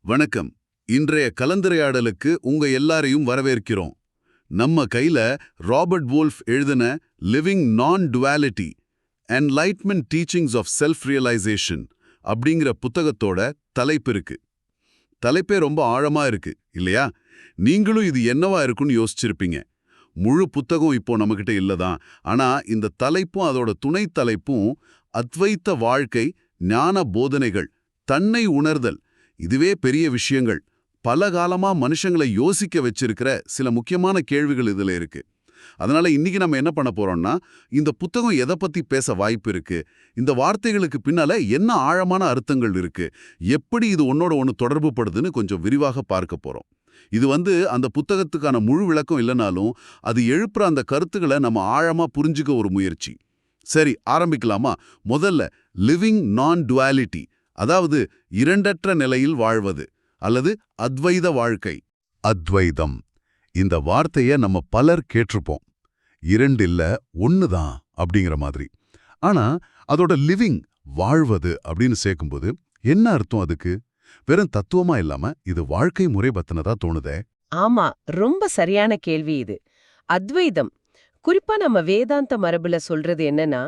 வணக்கம். இன்றைய கலந்துரையாடலுக்கு உங்க எல்லாரையும் வரவேற்கிறோம். நம்ம கையில ராபர்ட் வோல்ஃப் எழுதின living non duality enlightenment teachings of self realization அப்படிங்கிற புத்தகத்தோட தலைப்பு இருக்கு. தலைப்பே ரொம்ப ஆழமா இருக்கு இல்லையா? நீங்களும் இது என்னவா இருக்குன்னு யோசிச்சிருப்பீங்க. முழு புத்தகம் இப்போ நம்மகிட்ட இல்லதான். ஆனா இந்த தலைப்பும் அதோட துணை தலைப்பும் அத்வைத்த வாழ்க்கை, ஞான போதனைகள், தன்னை உணர்தல், இதுவே பெரிய விஷயங்கள். பல காலமா மனுஷங்களை யோசிக்க வச்சிருக்கிற சில முக்கியமான கேள்விகள் இதுல இருக்கு. அதனால இன்னைக்கு நம்ம என்ன பண்ண போறோம்னா, இந்த புத்தகம் எதை பத்தி பேச வாய்ப்பு இருக்கு, இந்த வார்த்தைகளுக்கு பின்னால என்ன ஆழமான அர்த்தங்கள் இருக்கு, எப்படி இது ஒன்னோட ஒன்று தொடர்பு படுதுன்னு கொஞ்சம் விரிவாக பார்க்க போறோம். இது அந்த புத்தகத்துக்கான முழு விளக்கம் இல்லைனாலும் அது எழுப்புற அந்த கருத்துக்களை நம்ம ஆழமா புரிஞ்சுக்க ஒரு முயற்சி. சரி, ஆரம்பிக்கலாமா? முதல்ல லிவிங் நான் டுவாலிட்டி, அதாவது இரண்டற்ற நிலையில் வாழ்வது அல்லது அத்வைத வாழ்க்கை. அத்வைதம், இந்த வார்த்தைய நம்ம பலர் கேட்டிருப்போம். இரண்டு இல்ல ஒண்ணுதான் அப்படிங்கிற மாதிரி. ஆனா அதோட லிவிங், வாழ்வது அப்படின்னு சேர்க்கும்போது என்ன அர்த்தம் அதுக்கு? வெறும் தத்துவமா இல்லாம இது வாழ்க்கை முறை பத்தினதா தோணுதே. ஆமா, ரொம்ப சரியான கேள்வி இது. அத்வைதம் குறிப்பா நம்ம வேதாந்த மரபுல சொல்றது என்னன்னா,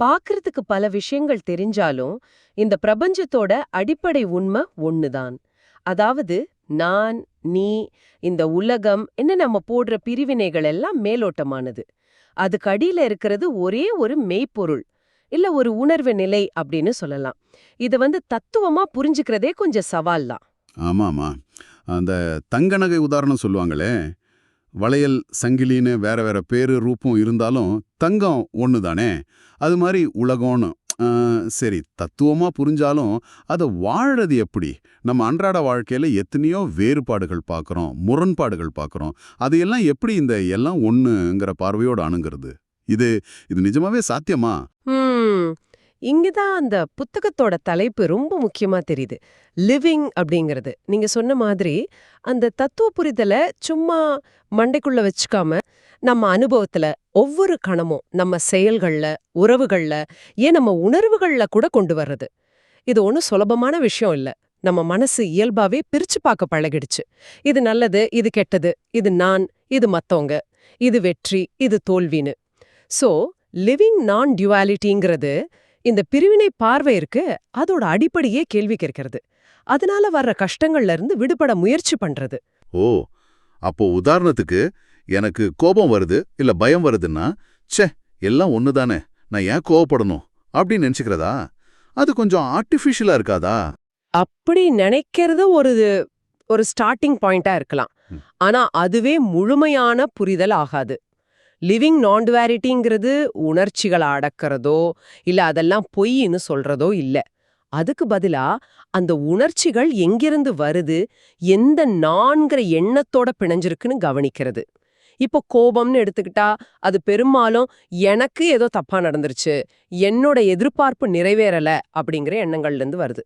பார்க்கறதுக்கு பல விஷயங்கள் தெரிஞ்சாலும் இந்த பிரபஞ்சத்தோட அடிப்படை உண்மை ஒண்ணுதான். அதாவது நான், நீ, இந்த உலகம் என்ன நம்ம போடுற பிரிவினைகள் எல்லாம் மேலோட்டமானது. அதுக்கு அடியில இருக்கிறது ஒரே ஒரு மெய்ப்பொருள், இல்ல ஒரு உணர்வு நிலை அப்படின்னு சொல்லலாம். இத தத்துவமா புரிஞ்சுக்கிறதே கொஞ்சம் சவால் தான். ஆமாமா. அந்த தங்க நகை உதாரணம் சொல்லுவாங்களே, வளையல், சங்கிலின்னு வேற வேற பேரு ரூபம் இருந்தாலும் தங்கம் ஒன்று தானே. அது மாதிரி உலகம்னு சரி, தத்துவமா புரிஞ்சாலும் அதை வாழறது எப்படி? நம்ம அன்றாட வாழ்க்கையில எத்தனையோ வேறுபாடுகள் பார்க்குறோம், முரண்பாடுகள் பார்க்குறோம். அதையெல்லாம் எப்படி இந்த எல்லாம் ஒண்ணுங்கிற பார்வையோடு அணுகிறது? இது இது நிஜமாவே சாத்தியமா? இங்கதான் அந்த புத்தகத்தோட தலைப்பு ரொம்ப முக்கியமா தெரியுது. லிவிங் அப்படிங்கிறது நீங்க சொன்ன மாதிரி அந்த தத்துவ புரிதலை சும்மா மண்டைக்குள்ள வச்சுக்காம நம்ம அனுபவத்துல ஒவ்வொரு கணமும் நம்ம செயல்கள்ல, உறவுகள்ல, ஏன் நம்ம உணர்வுகள்ல கூட கொண்டு வர்றது. இது ஒன்றும் சுலபமான விஷயம் இல்ல. நம்ம மனசு இயல்பாவே பிரிச்சு பார்க்க பழகிடுச்சு. இது நல்லது, இது கெட்டது, இது நான், இது மத்தவங்க, இது வெற்றி, இது தோல்வின்னு. சோ லிவிங் நான் டியூவாலிட்டிங்கிறது இந்த பிரிவினை பார்வை இருக்கு, அதோட அடிப்படையே கேள்வி கேட்கிறது. அதனால வர்ற கஷ்டங்கள்ல இருந்து விடுபட முயற்சி பண்றது. ஓ, அப்போ உதாரணத்துக்கு எனக்கு கோபம் வருது இல்ல பயம் வருதுன்னா, ச்சே எல்லாம் ஒண்ணுதானே, நான் ஏன் கோவப்படணும் அப்படின்னு நினைச்சுக்கிறதா? அது கொஞ்சம் ஆர்டிஃபிஷியலா இருக்காதா? அப்படி நினைக்கிறது ஒரு ஸ்டார்டிங் பாயிண்டா இருக்கலாம். ஆனா அதுவே முழுமையான புரிதல் ஆகாது. லிவிங் நான் டுவாலிட்டிங்கிறது உணர்ச்சிகளை அடக்கிறதோ இல்ல அதெல்லாம் பொய்ன்னு சொல்றதோ இல்ல. அதுக்கு பதிலா அந்த உணர்ச்சிகள் எங்கிருந்து வருது, எந்த நான்கிற எண்ணத்தோட பிணைஞ்சிருக்குன்னு கவனிக்கிறது. இப்போ கோபம்னு எடுத்துக்கிட்டா அது பெரும்பாலும் எனக்கு ஏதோ தப்பா நடந்துருச்சு, என்னோட எதிர்பார்ப்பு நிறைவேறல அப்படிங்கிற எண்ணங்கள்ல இருந்து வருது.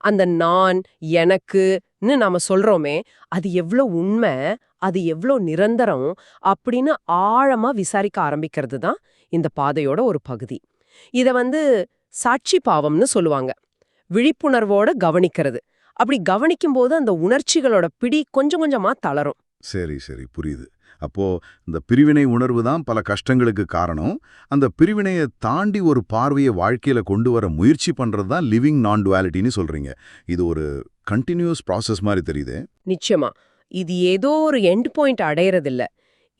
அந்த நான், எனக்குன்னு நாம சொல்றோமே, அது எவ்ளோ உண்மை, அது எவ்ளோ நிரந்தரம் அப்படின்னு ஆழமா விசாரிக்க ஆரம்பிக்கிறது தான் இந்த பாதையோட ஒரு பகுதி. இத சாட்சி பாவம்னு சொல்லுவாங்க. விழிப்புணர்வோட கவனிக்கிறது. அப்படி கவனிக்கும் போது அந்த உணர்ச்சிகளோட பிடி கொஞ்சம் கொஞ்சமா தளரும். சரி சரி, புரியுது. அப்போ இந்த பிரிவினை உணர்வு தான் பல கஷ்டங்களுக்கு காரணம். அந்த பிரிவினையை தாண்டி ஒரு பார்வையை வாழ்க்கையில கொண்டு வர முயற்சி பண்றது தான் லிவிங் நான் டுவாலிட்டின்னு சொல்றீங்க. இது ஒரு கண்டினியூஸ் ப்ராசஸ் மாதிரி தெரியுது. நிச்சயமா, இது ஏதோ ஒரு எண்ட் பாயிண்ட் அடையறதில்ல.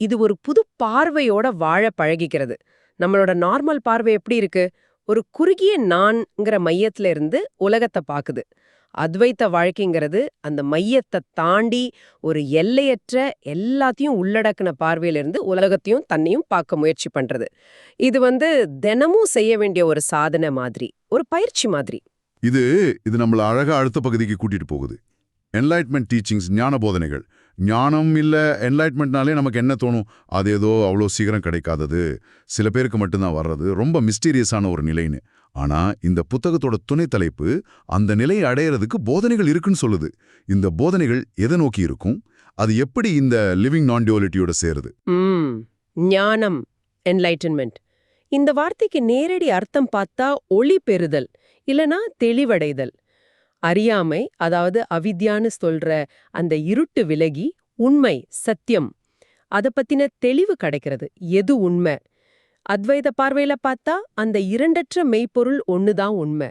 இது ஒரு புது பார்வையோட வாழ பழகிக்கிறது. நம்மளோட நார்மல் பார்வை எப்படி இருக்கு? ஒரு குறுகிய நான்ங்கிற மையத்துல இருந்து உலகத்தை பாக்குது. அத்வைத்த வாழ்க்கைங்கிறது அந்த மையத்தை தாண்டி ஒரு எல்லையற்ற எல்லாத்தையும் உள்ளடக்கின பார்வையிலிருந்து உலகத்தையும் தன்னையும் பார்க்க முயற்சி பண்றது. இது தினமும் செய்ய வேண்டிய ஒரு சாதனை மாதிரி, ஒரு பயிற்சி மாதிரி. இது இது நம்மள அழகா அடுத்த பகுதிக்கு கூட்டிட்டு போகுது. என்லைட்மென்ட் டீச்சிங்ஸ், ஞான போதனைகள். ஞானம் இல்ல என்லைட்மெண்ட்னாலே நமக்கு என்ன தோணும்? அது ஏதோ அவ்வளோ சீக்கிரம் கிடைக்காதது, சில பேருக்கு மட்டும்தான் வர்றது, ரொம்ப மிஸ்டீரியஸான ஒரு நிலைன்னு. ஆனா இந்த புத்தகத்தோட துணை தலைப்பு அந்த நிலையை அடையிறதுக்கு போதனைகள் இருக்குன்னு சொல்லுது. இந்த போதனைகள் எதை நோக்கி இருக்கும்? அது எப்படி இந்த லிவிங் நான் டுவாலிட்டியோட சேருது? ஞானம், என்லைட்டன்மெண்ட், இந்த வார்த்தைக்கு நேரடி அர்த்தம் பார்த்தா ஒளி பெறுதல் இல்லனா தெளிவடைதல். அறியாமை, அதாவது அவித்யான்னு சொல்ற அந்த இருட்டு விலகி உண்மை, சத்தியம், அத பத்தின தெளிவு கிடைக்கிறது. எது உண்மை? அத்வைத பார்வையில பார்த்தா அந்த இரண்டற்ற மெய்ப்பொருள் ஒண்ணுதான் உண்மை.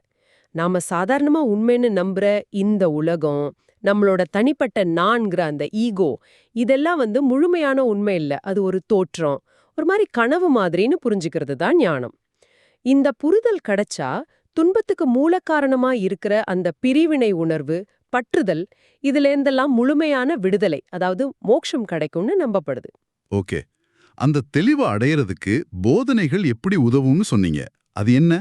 நாம சாதாரணமா உண்மைன்னு நம்புற இந்த உலகம், நம்மளோட தனிப்பட்ட நான்கிற அந்த ஈகோ, இதெல்லாம் முழுமையான உண்மை இல்ல. அது ஒரு தோற்றம், ஒரு மாதிரி கனவு மாதிரின்னு புரிஞ்சுக்கிறது தான் ஞானம். இந்த புரிதல் கிடைச்சா துன்பத்துக்கு மூல காரணமா இருக்கிற அந்த பிரிவினை உணர்வு, பற்றுதல், இதுலேருந்தெல்லாம் முழுமையான விடுதலை, அதாவது மோட்சம் கிடைக்கும்னு நம்பப்படுது. ஓகே. அந்த தெளிவை அடையறதுக்கு போதனைகள் எப்படி உதவும்னு சொன்னீங்க. அது என்ன?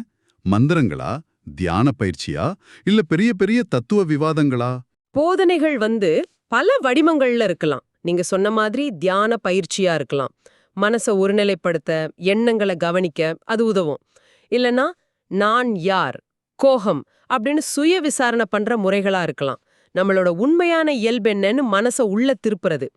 மந்திரங்களா, தியான பயிற்சியா, இல்ல பெரிய பெரிய தத்துவ விவாதங்களா? போதனைகள் பல வடிவங்கள்ல இருக்கலாம். நீங்க சொன்ன மாதிரி தியான பயிற்சியா இருக்கலாம். மனச ஒருநிலைப்படுத்த, எண்ணங்களை கவனிக்க அது உதவும். இல்லனா நான் யார், கோகம் அப்படின்னு சுய விசாரணை பண்ற முறைகளா இருக்கலாம். நம்மளோட உண்மையான இயல்பு என்னன்னு மனச உள்ள திருப்புறது.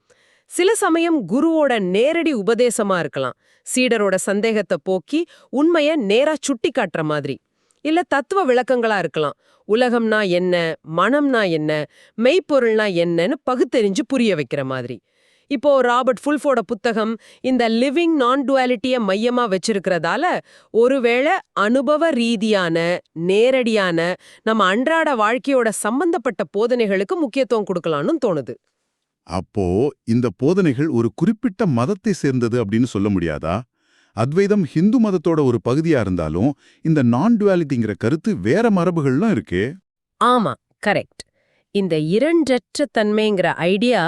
சில சமயம் குருவோட நேரடி உபதேசமா இருக்கலாம். சீடரோட சந்தேகத்தை போக்கி உண்மைய நேரா சுட்டி காட்டுற மாதிரி. இல்ல தத்துவ விளக்கங்களா இருக்கலாம். உலகம்னா என்ன, மனம்னா என்ன, மெய்ப்பொருள்னா என்னன்னு பகுத்தறிஞ்சு புரிய வைக்கிற மாதிரி. இப்போ ராபர்ட் ஃபுல்ஃபோட புத்தகம் இந்த லிவிங் நான் டுவாலிட்டிய மையமா வச்சிருக்கிறதால ஒருவேளை அனுபவ ரீதியான, நேரடியான, நம்ம அன்றாட வாழ்க்கையோட சம்பந்தப்பட்ட போதனைகளுக்கு முக்கியத்துவம் கொடுக்கலாம்னு தோணுது. அப்போ இந்த போதனைகள் ஒரு குறிப்பிட்ட மதத்தை சேர்ந்தது அப்படின்னு சொல்ல முடியாதா? அத்வைதம் ஹிந்து மதத்தோட ஒரு பகுதியா இருந்தாலும் இந்த நான் டுவாலிட்டிங்கிற கருத்து வேற மரபுகள்லாம் இருக்கே. ஆமா, கரெக்ட். இந்த இரண்டற்ற தன்மைங்கிற ஐடியா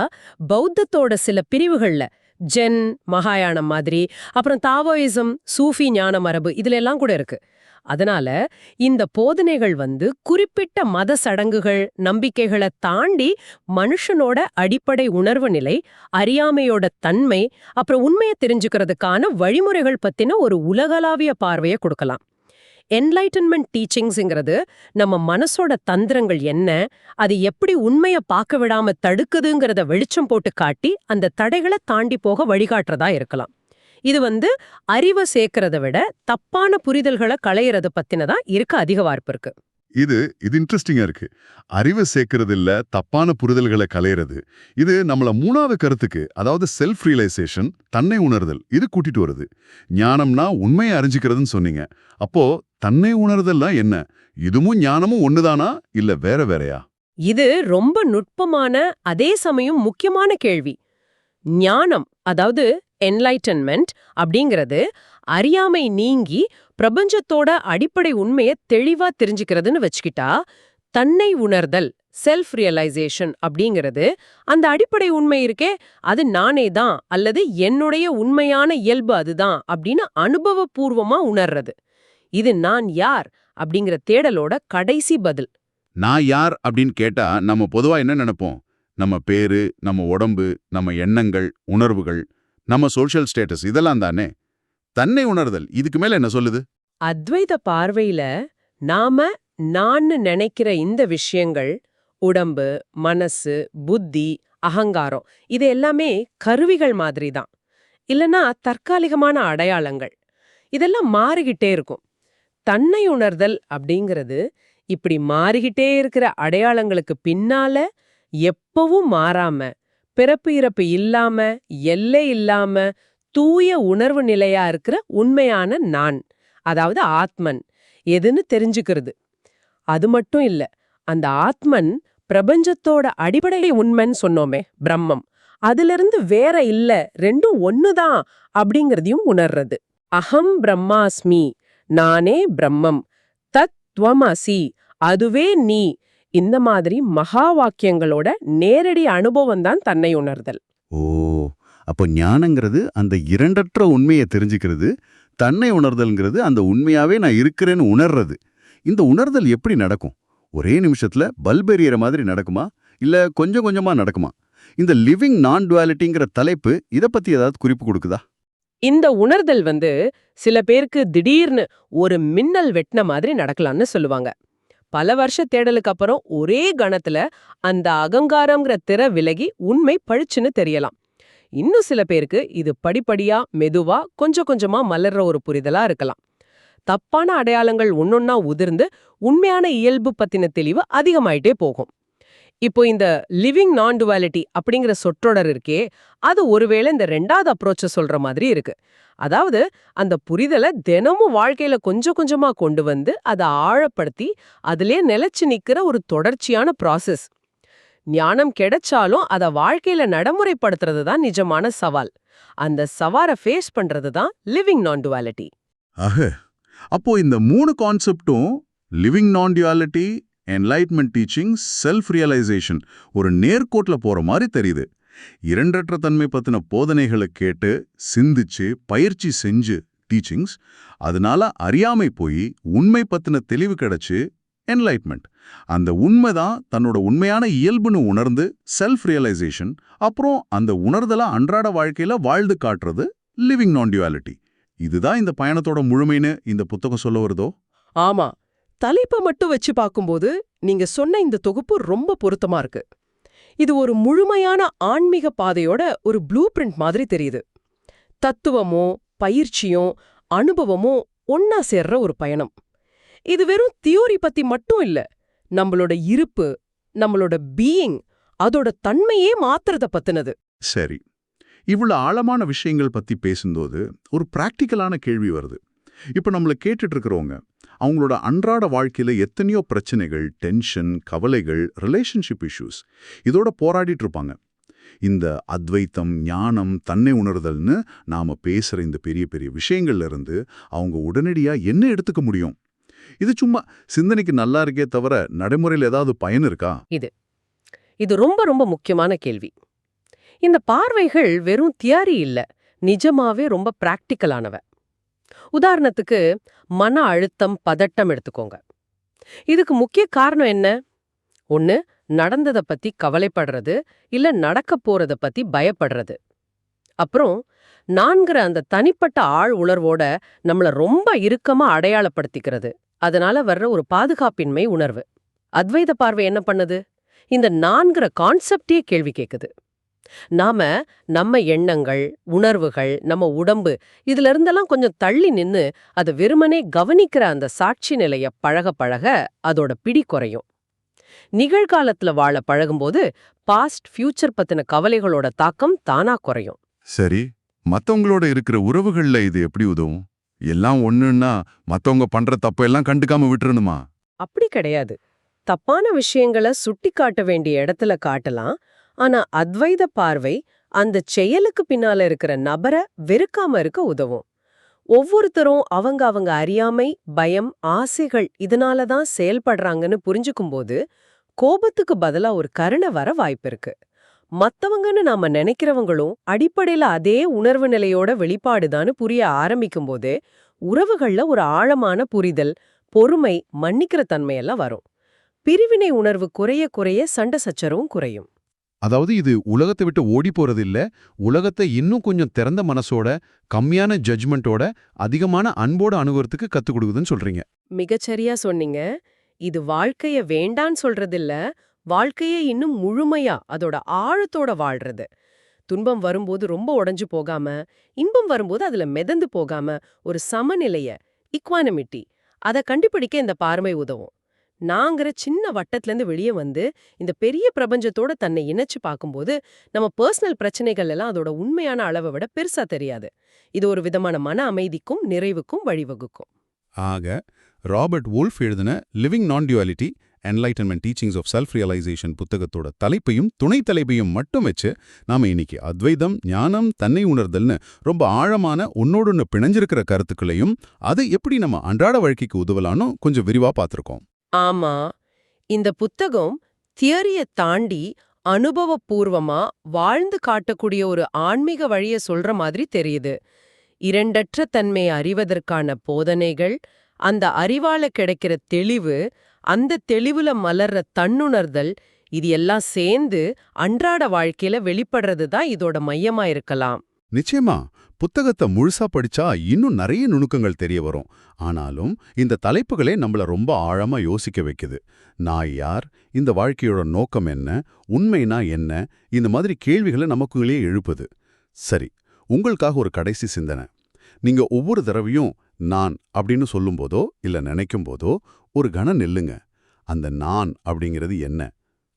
பௌத்தத்தோட சில பிரிவுகள்ல, ஜென், மகாயானம் மாதிரி, அப்புறம் தாவோயிசம், சூஃபி ஞான மரபு, இதுல எல்லாம் கூட இருக்கு. அதனால இந்த போதனைகள் குறிப்பிட்ட மத சடங்குகள், நம்பிக்கைகளை தாண்டி மனுஷனோட அடிப்படை உணர்வு நிலை, அறியாமையோட தன்மை, அப்புறம் உண்மையை தெரிஞ்சுக்கிறதுக்கான வழிமுறைகள் பத்தின ஒரு உலகளாவிய பார்வையை கொடுக்கலாம். என்லைட்டன்மெண்ட் டீச்சிங்ஸ்ங்கிறது நம்ம மனசோட தந்திரங்கள் என்ன, அது எப்படி உண்மையை பார்க்க விடாம தடுக்குதுங்கிறத வெளிச்சம் போட்டு காட்டி அந்த தடைகளை தாண்டி போக வழிகாட்டுறதா இருக்கலாம். இது அறிவை சேர்க்கறத விட தப்பான புரிதல்களை களையறத பத்தினதா இருக்க அதிக வாய்ப்பு இருக்கு. இது இன்ட்ரெஸ்டிங்கா இருக்கு. அறிவை சேர்க்கறது இல்ல, தப்பான புரிதல்களை களையறது. இது நம்மள மூணாவது கருத்துக்கு, அதாவது செல்ஃப் ரியலைசேஷன், தன்னை உணர்தல், இது கூட்டிட்டு வருது. ஞானம்னா உண்மையை அறிஞ்சிக்கிறதுன்னு சொன்னீங்க. அப்போ தன்னை உணர்தல்னா என்ன? இதுவும் ஞானமும் ஒண்ணுதானா, இல்ல வேற வேறையா? இது ரொம்ப நுட்பமான, அதே சமயம் முக்கியமான கேள்வி. ஞானம், அதாவது என்லைட்டன்மெண்ட் அப்படிங்கிறது அறியாமை நீங்கி பிரபஞ்சத்தோட அடிப்படை உண்மையை தெளிவா தெரிஞ்சுக்கிறதுன்னு வச்சுக்கிட்டா, தன்னை உணர்தல், செல்ஃப் ரியலைசேஷன் அப்படிங்கிறது அந்த அடிப்படை உண்மை இருக்கே, அது நானே தான் அல்லது என்னுடைய உண்மையான இயல்பு அதுதான் அப்படின்னு அனுபவபூர்வமா உணர்றது. இது நான் யார் அப்படிங்கிற தேடலோட கடைசி பதில். நான் யார் அப்படின்னு கேட்டா நம்ம பொதுவா என்ன நினைப்போம்? நம்ம பேரு, நம்ம உடம்பு, நம்ம எண்ணங்கள், உணர்வுகள், நம்ம சோஷியல் ஸ்டேட்டஸ், இதெல்லாம் தானே. தன்னை உணர்தல் இதுக்கு மேல என்ன சொல்லுது? அத்வைத பார்வையில நாம நான் நினைக்கிற இந்த விஷயங்கள், உடம்பு, மனசு, புத்தி, அகங்காரம், இது எல்லாமே கருவிகள் மாதிரி தான். இல்லனா தற்காலிகமான அடையாளங்கள். இதெல்லாம் மாறிக்கிட்டே இருக்கும். தன்னை உணர்தல் அப்படிங்கிறது இப்படி மாறிக்கிட்டே இருக்கிற அடையாளங்களுக்கு பின்னால எப்பவும் மாறாம, பிறப்பு இறப்பு இல்லாம, எல்லை இல்லாம, தூய உணர்வு நிலையா இருக்கிற உண்மையான நான், அதாவது ஆத்மன் எதுன்னு தெரிஞ்சுக்கிறது. அது மட்டும் இல்ல, அந்த ஆத்மன் பிரபஞ்சத்தோட அடிப்படை உண்மைன்னு சொன்னோமே, பிரம்மம், அதிலிருந்து வேற இல்ல, ரெண்டும் ஒண்ணுதான் அப்படிங்கறதையும் உணர்றது. அகம் பிரம்மாஸ்மி, நானே பிரம்மம், தத்வமசி, அதுவே நீ, இந்த மாதிரி மகா வாக்கியங்களோட நேரடி அனுபவம் தான் தன்னை உணர்தல். ஓ, அப்போ ஞானங்கிறது அந்த இரண்டற்ற உண்மையை தெரிஞ்சுக்கிறது, தன்னை உணர்தல்ங்கிறது அந்த உண்மையாவே நான் இருக்கிறேன்னு உணர்றது. இந்த உணர்தல் எப்படி நடக்கும்? ஒரே நிமிஷத்துல பல்ப் எரியற மாதிரி நடக்குமா, இல்ல கொஞ்சம் கொஞ்சமா நடக்குமா? இந்த லிவிங் நான் டுவாலிட்டிங்கிற தலைப்பு இத பத்தி ஏதாவது குறிப்பு கொடுக்குதா? இந்த உணர்தல் சில பேருக்கு திடீர்னு ஒரு மின்னல் வெட்டின மாதிரி நடக்கலாம்னு சொல்லுவாங்க. பல வருஷ தேடலுக்கு அப்புறம் ஒரே கணத்துல அந்த அகங்காரம்ங்கிற திரை விலகி உண்மை பழிச்சுன்னு தெரியலாம். இன்னும் சில பேருக்கு இது படிப்படியா, மெதுவா, கொஞ்சம் கொஞ்சமா மலர்ற ஒரு புரிதலா இருக்கலாம். தப்பான அடையாளங்கள் ஒன்னொன்னா உதிர்ந்து உண்மையான இயல்பு பத்தின தெளிவு அதிகமாயிட்டே போகும். இப்போ இந்த லிவிங் நான் டுவாலிட்டி அப்படிங்கிற சொற்றொடர் இருக்கே, அது ஒருவேளை இந்த 2வது அப்ரோச்ச சொல்ற மாதிரி இருக்கு. அதாவது அந்த புரிதலை தினமும் வாழ்க்கையில கொஞ்சம் கொஞ்சமா கொண்டு வந்து அதை ஆழப்படுத்தி அதிலே நிலைச்சு நிக்கிற ஒரு தொடர்ச்சியான ப்ராசஸ். ஞானம் கிடைச்சாலும் அதை வாழ்க்கையில நடைமுறைப்படுத்துறது தான் நிஜமான சவால். அந்த சவாலை ஃபேஸ் பண்றது தான் லிவிங் நான் டுவாலிட்டி. ஆக அப்போ இந்த 3 கான்செப்டும் living non டியூயாலிட்டி, enlightenment teaching, self realisation ஒரு நேர்கோட்ல போற மாதிரி தெரியுது. இரண்டற்ற தன்மை பத்தின போதனைகளை கேட்டு சிந்திச்சு பயிற்சி செஞ்சு டீச்சிங்ஸ், அதனால அறியாமை போய் உண்மை பத்தின தெளிவு கிடைச்சு என்லைட்மெண்ட். அந்த உண்மைதான் தன்னோட உண்மையான இயல்புன்னு உணர்ந்து செல்ஃப் ரியலைசேஷன், அப்புறம் அந்த உணர்தலா அன்றாட வாழ்க்கையில வாழ்ந்து காட்டுறது லிவிங் நான் டியூயாலிட்டி. இதுதான் இந்த பயணத்தோட முழுமைன்னு இந்த புத்தகம் சொல்ல வருதோ? ஆமா, தலைப்பை மட்டும் வச்சு பார்க்கும்போது நீங்க சொன்ன இந்த தொகுப்பு ரொம்ப பொருத்தமா இருக்கு. இது ஒரு முழுமையான ஆன்மீக பாதையோட ஒரு ப்ளூ பிரிண்ட் மாதிரி தெரியுது. தத்துவமோ பயிற்சியோ அனுபவமோ ஒன்னா சேர்ற ஒரு பயணம். இது வெறும் தியோரி பத்தி மட்டும் இல்ல, நம்மளோட இருப்பு, நம்மளோட பீயிங், அதோட தன்மையே மாத்துறத பத்தினது. சரி, இவ்வளவு ஆழமான விஷயங்கள் பத்தி பேசும்போது ஒரு பிராக்டிக்கலான கேள்வி வருது. இப்ப நம்மள கேட்டுட்டு இருக்கிறவங்க அவங்களோட அன்றாட வாழ்க்கையில எத்தனையோ பிரச்சனைகள், டென்ஷன், கவலைகள், ரிலேஷன்ஷிப் இஷ்யூஸ் இதோட போராடிட்டு இருப்பாங்க. இந்த அத்வைத்தம், ஞானம், தன்னை உணர்தல்னு நாம பேசுற இந்த பெரிய பெரிய விஷயங்கள்ல இருந்து அவங்க உடனடியா என்ன எடுத்துக்க முடியும்? இது சும்மா சிந்தனைக்கு நல்லா இருக்கே தவிர நடைமுறையில் ஏதாவது பயன் இருக்கா? இது ரொம்ப ரொம்ப முக்கியமான கேள்வி. இந்த பார்வைகள் வெறும் தியரி இல்ல, நிஜமாவே ரொம்ப பிராக்டிக்கலானவ. உதாரணத்துக்கு மன அழுத்தம், பதட்டம் எடுத்துக்கோங்க. இதுக்கு முக்கிய காரணம் என்ன? ஒண்ணு, நடந்தத பத்தி கவலைப்படுறது, இல்ல நடக்க போறத பத்தி பயப்படுறது. அப்புறம் நான்கிற அந்த தனிப்பட்ட ஆழ் உணர்வோட நம்மள ரொம்ப இறுக்கமா அடையாளப்படுத்திக்கிறது. அதனால வர்ற ஒரு பாதுகாப்பின்மை உணர்வு. அத்வைத பார்வை என்ன பண்ணுது? இந்த நான்கிற கான்செப்டே கேள்வி கேக்குது. நாம நம்ம எண்ணங்கள், உணர்வுகள், நம்ம உடம்பு இதுல இருந்தெல்லாம் கொஞ்சம் தள்ளி நின்னு அதை வெறுமனே கவனிக்கிற அந்த சாட்சி நிலைய பழக பழக அதோட பிடி குறையும். நிகழ்காலத்துல வாழ பழகும்போது பாஸ்ட், ஃபியூச்சர் பத்தின கவலைகளோட தாக்கம் தானா குறையும். சரி, மத்தவங்களோட இருக்கிற உறவுகள்ல இது எப்படி உதவும்? எல்லாம் ஒண்ணுன்னா மத்தவங்க பண்ற தப்பு எல்லாம் கண்டுக்காம விட்டுறணுமா? அப்படி கிடையாது. தப்பான விஷயங்களை சுட்டி காட்ட வேண்டிய இடத்துல காட்டலாம். ஆனா அத்வைத பார்வை அந்த செயலுக்கு பின்னால இருக்கிற நபரை வெறுக்காம இருக்க உதவும். ஒவ்வொருத்தரும் அவங்க அறியாமை, பயம், ஆசைகள் இதனாலதான் செயல்படுறாங்கன்னு புரிஞ்சுக்கும்போது கோபத்துக்கு பதிலா ஒரு கருணை வர வாய்ப்பு இருக்கு. மத்தவங்கன்னு நாம நினைக்கிறவங்களும் அடிப்படையில அதே உணர்வு நிலையோட வெளிப்பாடுதான்னு புரிய ஆரம்பிக்கும் போதே உறவுகள்ல ஒரு ஆழமான புரிதல், பொறுமை, மன்னிக்கிற தன்மையெல்லாம் வரும். பிரிவினை உணர்வு குறைய குறைய சண்டை சச்சரவும் குறையும். அதாவது இது உலகத்தை விட்டு ஓடி போறது இல்ல, உலகத்தை இன்னும் கொஞ்சம் திறந்த மனசோட, கம்மியான ஜட்ஜ்மெண்டோட, அதிகமான அன்போட அணுகுறதுக்கு கத்துக் கொடுக்குதுன்னு சொல்றீங்க. மிகச்சரியா சொன்னீங்க. இது வாழ்க்கைய வேண்டான்னு சொல்றதில்ல, வாழ்க்கையை இன்னும் முழுமையா அதோட ஆழத்தோட வாழ்றது. துன்பம் வரும்போது ரொம்ப உடைஞ்சு போகாம, இன்பம் வரும்போது அதுல மிதந்து போகாம ஒரு சமநிலைய, இக்வானிமிட்டி அதை கண்டுபிடிக்க இந்த பார்வை உதவும். நாங்கிற சின்ன வட்டத்திலேருந்து வெளியே வந்து இந்த பெரிய பிரபஞ்சத்தோட தன்னை இணைச்சு பார்க்கும்போது நம்ம பர்சனல் பிரச்சனைகள் எல்லாம் அதோட உண்மையான அளவை விட பெருசா தெரியாது. இது ஒரு விதமான மன அமைதிக்கும் நிறைவுக்கும் வழிவகுக்கும். ஆக ராபர்ட் வோல்ஃப் எழுதின living non duality, enlightenment teachings of self realization புத்தகத்தோட தலைப்பையும் துணை தலைப்பையும் மட்டும் வச்சு நாம இன்னைக்கு அத்வைதம், ஞானம், தன்னை உணர்தல்னு ரொம்ப ஆழமான ஒன்னோடொன்னு பிணைஞ்சிருக்கிற கருத்துக்களையும் அதை எப்படி நம்ம அன்றாட வாழ்க்கைக்கு உதவலான்னு கொஞ்சம் விரிவா பார்த்திருக்கோம். ஆமா, இந்த புத்தகம் தியரிய தாண்டி அனுபவபூர்வமா வாழ்ந்து காட்டக்கூடிய ஒரு ஆன்மீக வழிய சொல்ற மாதிரி தெரியுது. இரண்டற்ற தன்மையை அறிவதற்கான போதனைகள், அந்த அறிவால கிடைக்கிற தெளிவு, அந்த தெளிவுல மலர்ற தன்னுணர்தல், இது எல்லாம் சேர்ந்து அன்றாட வாழ்க்கையில வெளிப்படுறது தான் இதோட மையமா இருக்கலாம். நிச்சயமா புத்தகத்தை முழுசா படிச்சா இன்னும் நிறைய நுணுக்கங்கள் தெரிய வரும். ஆனாலும் இந்த தலைப்புகளே நம்மள ரொம்ப ஆழமா யோசிக்க வைக்குது. நான் யார், இந்த வாழ்க்கையோட நோக்கம் என்ன, உண்மைனா என்ன, இந்த மாதிரி கேள்விகளை நமக்குள்ளே எழுப்புது. சரி, உங்களுக்காக ஒரு கடைசி சிந்தனை. நீங்க ஒவ்வொரு தடவையும் நான் அப்படின்னு சொல்லும்போதோ இல்ல நினைக்கும் போதோ ஒரு கணம் நில்லுங்க. அந்த நான் அப்படிங்கிறது என்ன?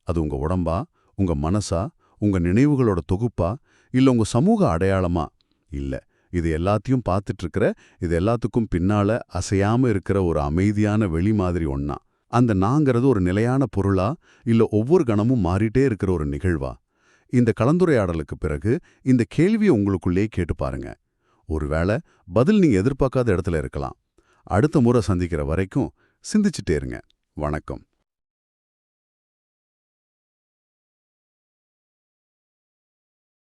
அது உங்க உடம்பா, உங்க மனசா, உங்க நினைவுகளோட தொகுப்பா, இல்ல உங்க சமூக அடையாளமா? இல்ல, இது எல்லாத்தையும் பார்த்துட்டு இருக்கிற, இது எல்லாத்துக்கும் பின்னால அசையாம இருக்கிற ஒரு அமைதியான வெளி மாதிரி ஒண்ணா? அந்த நாங்கிறது ஒரு நிலையான பொருளா, இல்ல ஒவ்வொரு கணமும் மாறிட்டே இருக்கிற ஒரு நிகழ்வா? இந்த கலந்துரையாடலுக்கு பிறகு இந்த கேள்வியை உங்களுக்குள்ளே கேட்டு பாருங்க. ஒருவேளை பதில் நீங்க எதிர்பார்க்காத இடத்துல இருக்கலாம். அடுத்த முறை சந்திக்கிற வரைக்கும் சிந்திச்சுட்டே இருங்க. வணக்கம்.